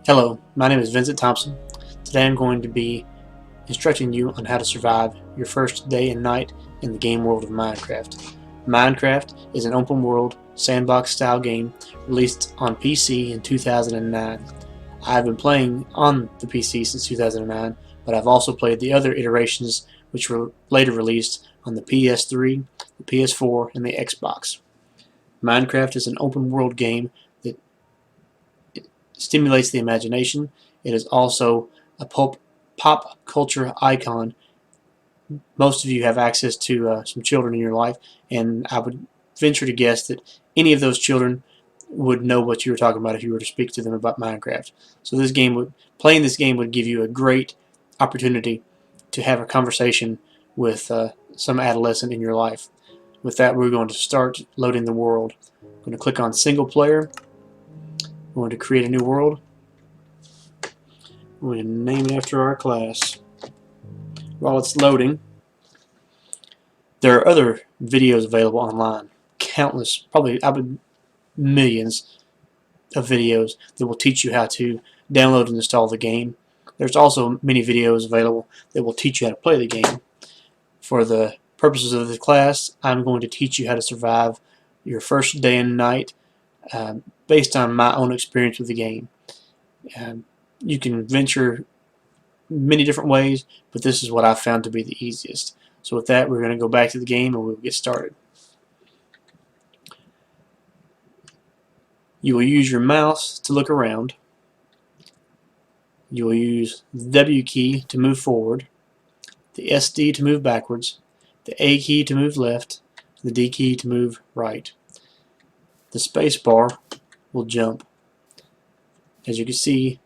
Hello, my name is Vincent Thompson. Today I'm going to be instructing you on how to survive your first day and night in the game world of Minecraft. Minecraft is an open world sandbox style game released on PC in 2009. I've been playing on the PC since 2009, but I've also played the other iterations which were later released on the PS3, the PS4, and the Xbox. Minecraft is an open world game that stimulates the imagination. It is also a pop culture icon. Most of you have access to some children in your life, and I would venture to guess that any of those children would know what you were talking about if you were to speak to them about Minecraft. So playing this game would give you a great opportunity to have a conversation with some adolescent in your life. With that, we're going to start loading the world. I'm going to click on single player. We're going to create a new world. We're going to name it after our class. While it's loading, there are other videos available online. Countless, probably millions of videos that will teach you how to download and install the game. There's also many videos available that will teach you how to play the game. For the purposes of the class, I'm going to teach you how to survive your first day and night based on my own experience with the game. You can venture many different ways, but this is what I found to be the easiest. So with that, we're going to go back to the game and we'll get started. You will use your mouse to look around. You will use the W key to move forward, the SD to move backwards, the A key to move left, the D key to move right. The space bar will jump. As you can see,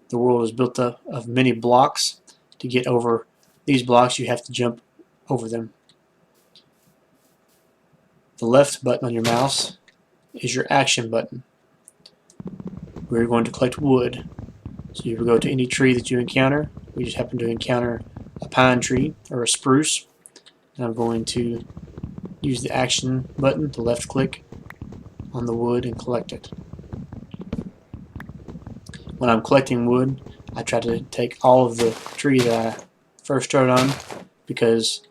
the world is built up of many blocks. To get over these blocks, you have to jump over them. The left button on your mouse is your action button. We're going to collect wood. So you will go to any tree that you encounter. We just happen to encounter a pine tree or a spruce. And I'm going to use the action button to left click on the wood and collect it. When I'm collecting wood, I try to take all of the tree that I first started on, because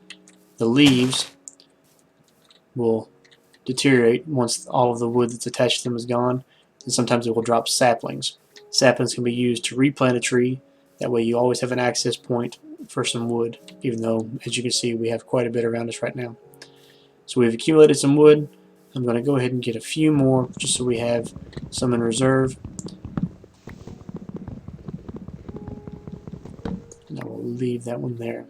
the leaves will deteriorate once all of the wood that's attached to them is gone, and sometimes it will drop saplings. Saplings can be used to replant a tree. That way you always have an access point for some wood, even though, as you can see, we have quite a bit around us right now. So we've accumulated some wood. I'm going to go ahead and get a few more just so we have some in reserve. And I will leave that one there.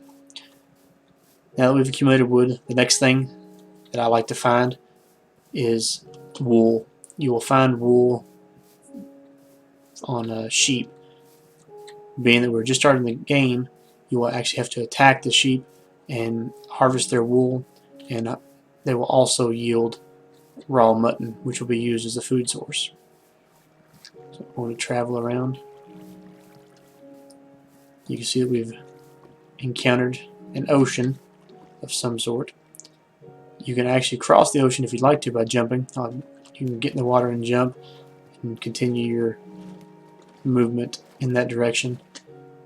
Now that we've accumulated wood, the next thing that I like to find is wool. You will find wool on sheep. Being that we're just starting the game, you will actually have to attack the sheep and harvest their wool, and they will also yield raw mutton, which will be used as a food source. So I'm going to travel around. You can see that we've encountered an ocean of some sort. You can actually cross the ocean if you'd like to by jumping. You can get in the water and jump and continue your movement in that direction,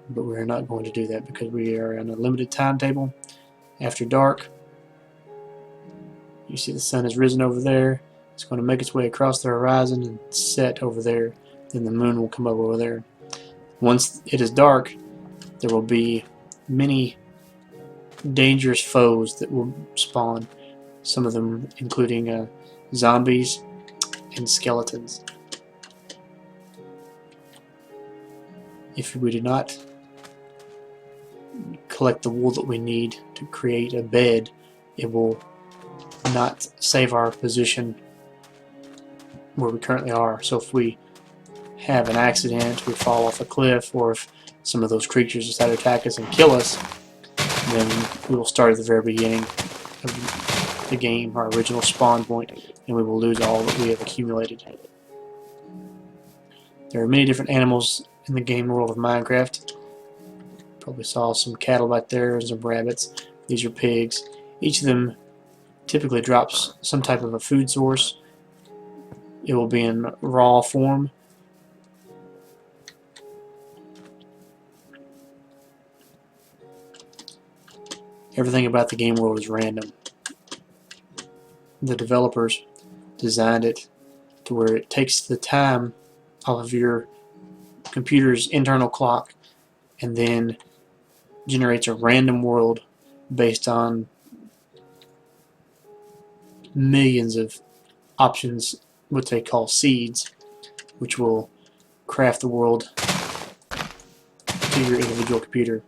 but we're not going to do that because we are on a limited timetable. After dark, you see the sun has risen over there. It's going to make its way across the horizon and set over there. Then the moon will come up over there. Once it is dark, there will be many dangerous foes that will spawn, some of them including zombies and skeletons. If we do not collect the wool that we need to create a bed, it will not save our position where we currently are. So if we have an accident, we fall off a cliff, or if some of those creatures decide to attack us and kill us, then we will start at the very beginning of the game, our original spawn point, and we will lose all that we have accumulated. There are many different animals in the game world of Minecraft. Probably saw some cattle back there and some rabbits. These are pigs. Each of them typically drops some type of a food source. It will be in raw form. Everything about the game world is random. The developers designed it to where it takes the time off of your computer's internal clock and then generates a random world based on millions of options, what they call seeds, which will craft the world to your individual computer.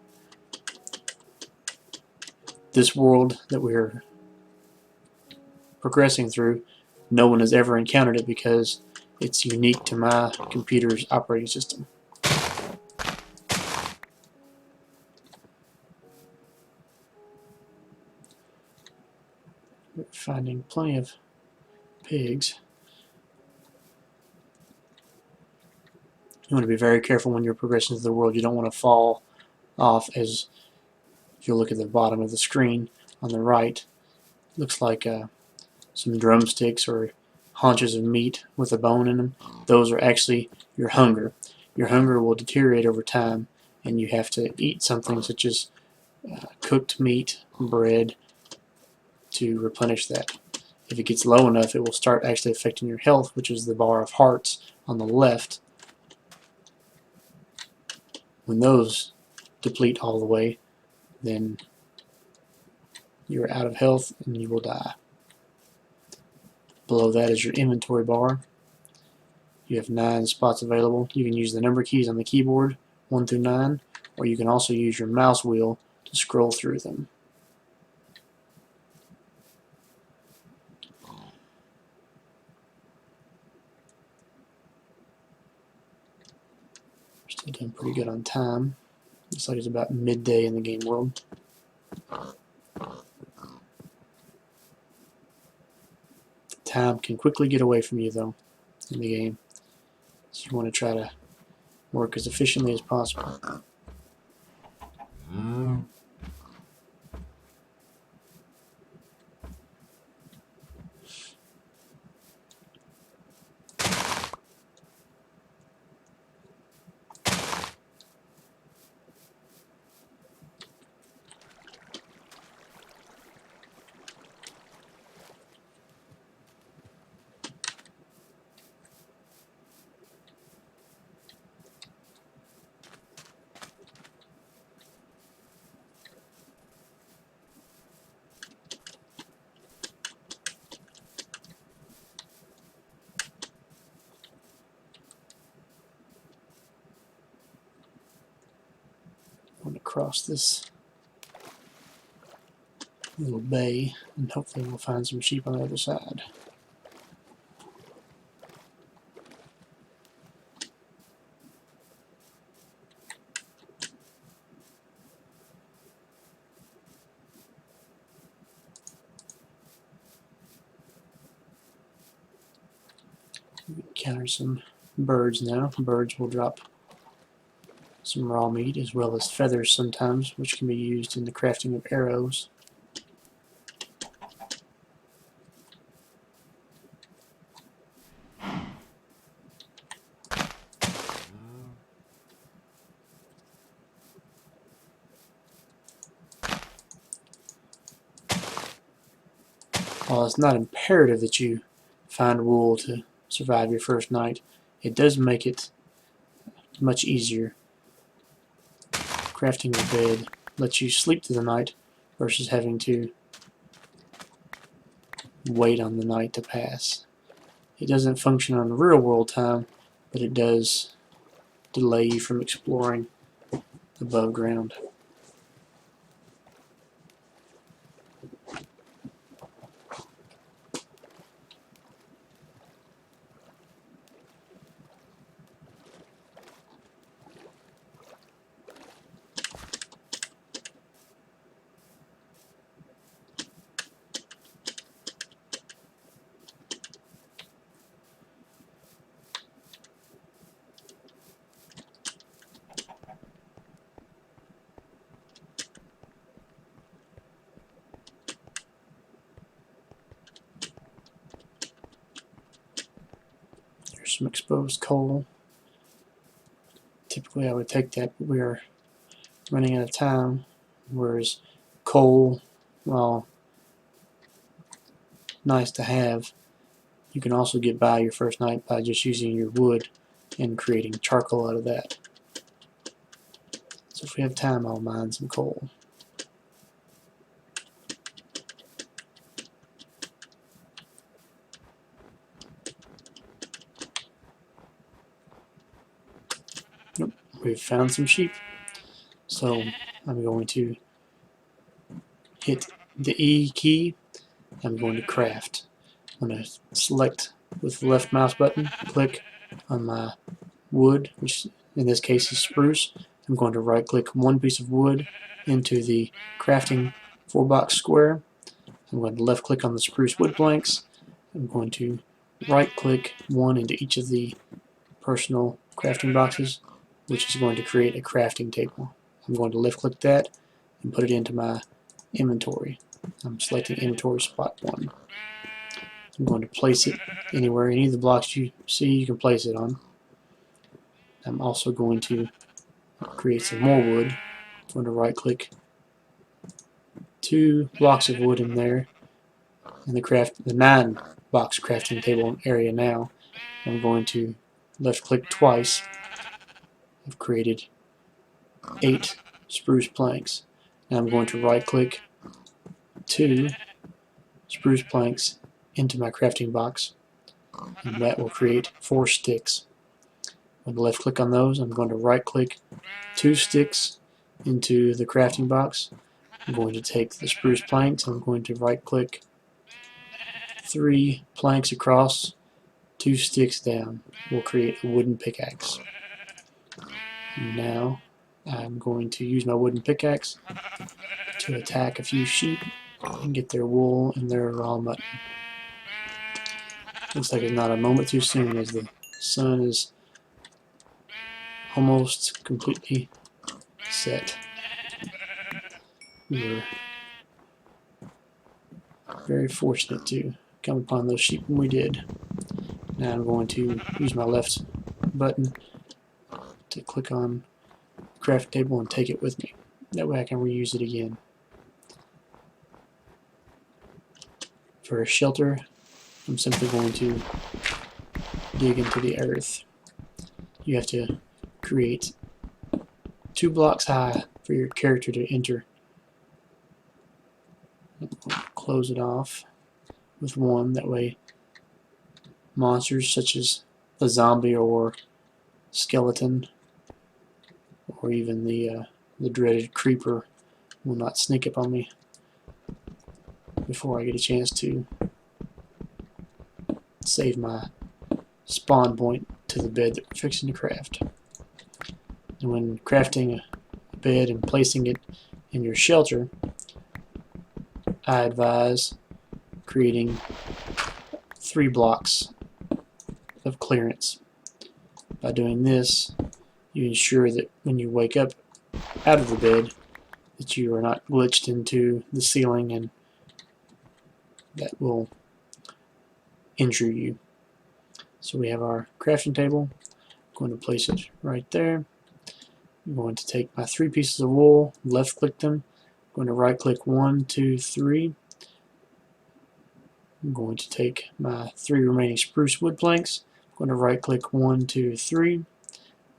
This world that we're progressing through, no one has ever encountered it because it's unique to my computer's operating system. We're finding plenty of pigs. You want to be very careful when you're progressing through the world. You don't want to fall off. As if you look at the bottom of the screen on the right, it looks like some drumsticks or haunches of meat with a bone in them. Those are actually your hunger. Your hunger will deteriorate over time, and you have to eat something such as cooked meat, bread, to replenish that. If it gets low enough, it will start actually affecting your health, which is the bar of hearts on the left. When those deplete all the way, then you're out of health and you will die. Below that is your inventory bar. You have 9 spots available. You can use the number keys on the keyboard, 1 through 9, or you can also use your mouse wheel to scroll through them. Still doing pretty good on time. Looks like it's about midday in the game world. Time can quickly get away from you though in the game, so you want to try to work as efficiently as possible. I'm going to cross this little bay and hopefully we'll find some sheep on the other side. We encounter some birds now. Birds will drop some raw meat as well as feathers sometimes, which can be used in the crafting of arrows. While it's not imperative that you find wool to survive your first night, it does make it much easier. Crafting a bed lets you sleep through the night versus having to wait on the night to pass. It doesn't function on real world time, but it does delay you from exploring above ground. Some exposed coal. Typically I would take that, but we are running out of time, whereas coal, well, nice to have, you can also get by your first night by just using your wood and creating charcoal out of that. So if we have time, I'll mine some coal. Nope, we've found some sheep. So I'm going to hit the E key. I'm going to craft. I'm going to select with the left mouse button, click on my wood, which in this case is spruce. I'm going to right click one piece of wood into the crafting 4-box square. I'm going to left click on the spruce wood planks. I'm going to right click one into each of the personal crafting boxes, which is going to create a crafting table. I'm going to left click that and put it into my inventory. I'm selecting inventory spot 1. I'm going to place it anywhere, any of the blocks you see you can place it on. I'm also going to create some more wood. I'm going to right click 2 blocks of wood in there in the 9-box crafting table area now. I'm going to left click twice. I've created 8 spruce planks. Now I'm going to right click 2 spruce planks into my crafting box, and that will create 4 sticks. I'm going to left click on those. I'm going to right click 2 sticks into the crafting box. I'm going to take the spruce planks. I'm going to right click 3 planks across, 2 sticks down. We'll create a wooden pickaxe. And now I'm going to use my wooden pickaxe to attack a few sheep and get their wool and their raw mutton. Looks like it's not a moment too soon as the sun is almost completely set. We were very fortunate to come upon those sheep when we did. Now I'm going to use my left button to click on the craft table and take it with me. That way I can reuse it again. For a shelter, I'm simply going to dig into the earth. You have to create 2 blocks high for your character to enter. Close it off with 1, that way monsters such as a zombie or skeleton or even the dreaded creeper will not sneak up on me before I get a chance to save my spawn point to the bed that we're fixing to craft. And when crafting a bed and placing it in your shelter, I advise creating 3 blocks of clearance. By doing this, you ensure that when you wake up out of the bed that you are not glitched into the ceiling, and that will injure you. So we have our crafting table. I'm going to place it right there. I'm going to take my 3 pieces of wool, left click them. I'm going to right click 1, 2, 3. I'm going to take my 3 remaining spruce wood planks. I'm going to right click 1, 2, 3. I'm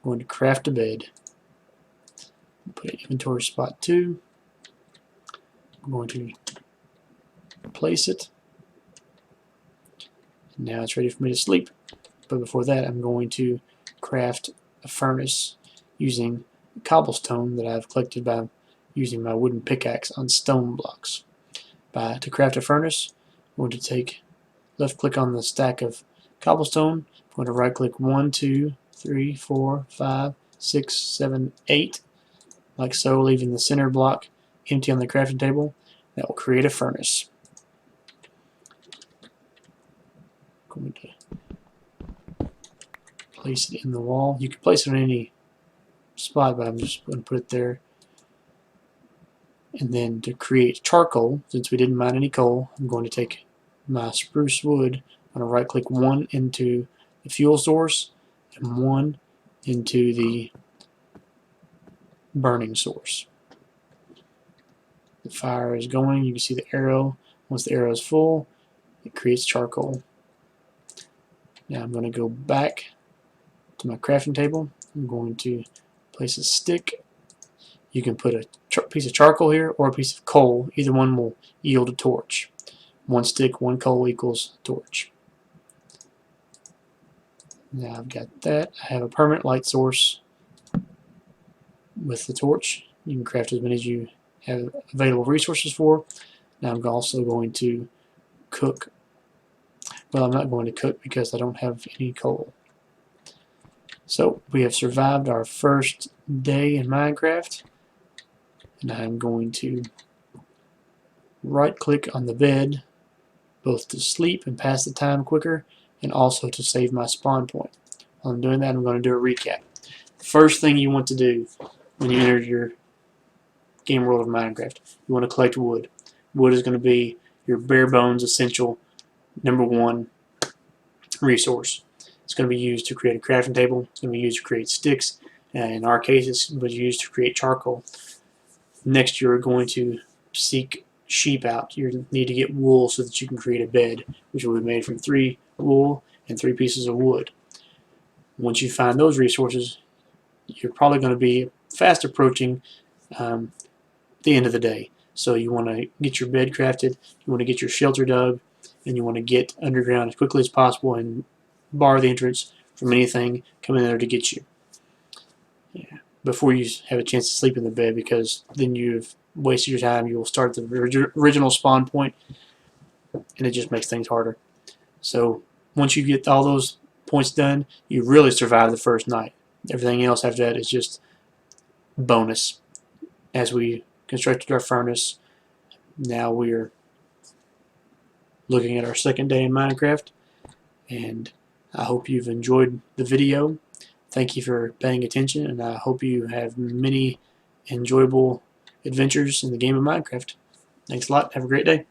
going to craft a bed. Put it in inventory spot 2. I'm going to place it. And now it's ready for me to sleep. But before that, I'm going to craft a furnace using cobblestone that I've collected by using my wooden pickaxe on stone blocks. To craft a furnace, I'm going to take left click on the stack of cobblestone. I'm going to right click 1, 2, 3, 4, 5, 6, 7, 8, like so, leaving the center block empty on the crafting table. That will create a furnace. I'm going to place it in the wall. You can place it on any spot, but I'm just going to put it there. And then to create charcoal, since we didn't mine any coal, I'm going to take my spruce wood. I'm going to right click 1 into the fuel source and 1 into the burning source. The fire is going. You can see the arrow. Once the arrow is full, it creates charcoal. Now I'm going to go back to my crafting table. I'm going to place a stick. You can put a piece of charcoal here or a piece of coal. Either one will yield a torch. One stick, one coal equals torch. Now I've got that. I have a permanent light source with the torch. You can craft as many as you have available resources for. Now I'm also going to cook. Well, I'm not going to cook because I don't have any coal. So we have survived our first day in Minecraft, and I'm going to right click on the bed both to sleep and pass the time quicker, and also to save my spawn point. While I'm doing that, I'm going to do a recap. First thing you want to do when you enter your game world of Minecraft, you want to collect wood. Wood is going to be your bare bones essential #1 resource. It's going to be used to create a crafting table. It's going to be used to create sticks. In our case, it's going to be used to create charcoal. Next, you're going to seek sheep out. You need to get wool so that you can create a bed, which will be made from 3 wool and 3 pieces of wood. Once you find those resources, you're probably going to be fast approaching the end of the day. So you want to get your bed crafted, you want to get your shelter dug, and you want to get underground as quickly as possible and bar the entrance from anything coming in there to get you. Before you have a chance to sleep in the bed, because then you've wasted your time. You will start at the original spawn point, and it just makes things harder. So once you get all those points done, you really survive the first night. Everything else after that is just bonus. As we constructed our furnace, now we're looking at our second day in Minecraft, and I hope you've enjoyed the video. Thank you for paying attention, and I hope you have many enjoyable adventures in the game of Minecraft. Thanks a lot. Have a great day.